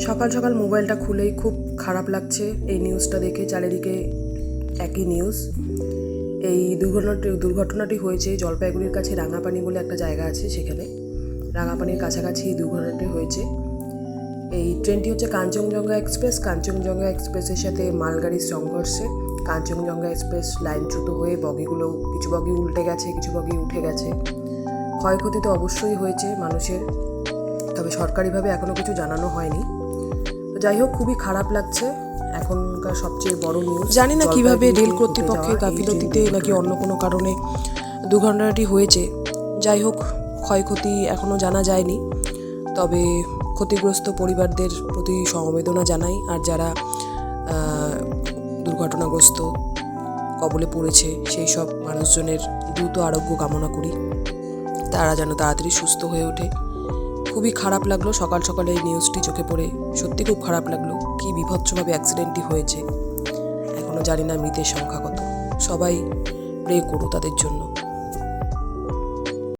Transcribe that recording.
সকাল সকাল মোবাইলটা খুলেই খুব খারাপ লাগছে এই নিউজটা দেখে। চারিদিকে একই নিউজ। এই দুর্ঘটনাটি হয়েছে জলপাইগুড়ির কাছে রাঙাপানি বলে একটা জায়গা আছে, সেখানে রাঙাপানির কাছাকাছি এই দুর্ঘটনাটি হয়েছে। এই ট্রেনটি হচ্ছে কাঞ্চনজঙ্ঘা এক্সপ্রেস। কাঞ্চনজঙ্ঘা এক্সপ্রেসের সাথে মালগাড়ির সংঘর্ষে কাঞ্চনজঙ্ঘা এক্সপ্রেস লাইনচ্যুত হয়ে বগিগুলো, কিছু বগি উল্টে গেছে, কিছু বগি উঠে গেছে। ক্ষয়ক্ষতি তো অবশ্যই হয়েছে মানুষের, তবে সরকারিভাবে এখনও কিছু জানানো হয়নি। তো যাই হোক, খুবই খারাপ লাগছে। এখনকার সবচেয়ে বড় নিউজ, জানি না কিভাবে রেল কর্তৃপক্ষের গাফিলতিতে নাকি অন্য কোনো কারণে দুর্ঘটনাটি হয়েছে। যাই হোক, ক্ষয়ক্ষতি এখনও জানা যায়নি, তবে ক্ষতিগ্রস্ত পরিবারদের প্রতি সমবেদনা জানাই। আর যারা দুর্ঘটনাগ্রস্ত কবলে পড়েছে সেই সব মানুষজনের দ্রুত আরোগ্য কামনা করি, তারা যেন তাড়াতাড়ি সুস্থ হয়ে ওঠে। খুবই খারাপ লাগলো সকাল সকালে এই নিউজটি চোখে পড়ে, সত্যি খুব খারাপ লাগলো। কি বিভৎসভাবে অ্যাক্সিডেন্টটি হয়েছে। এখনও জানি না মৃতের সংখ্যা কত। সবাই প্রে করো তাদের জন্য।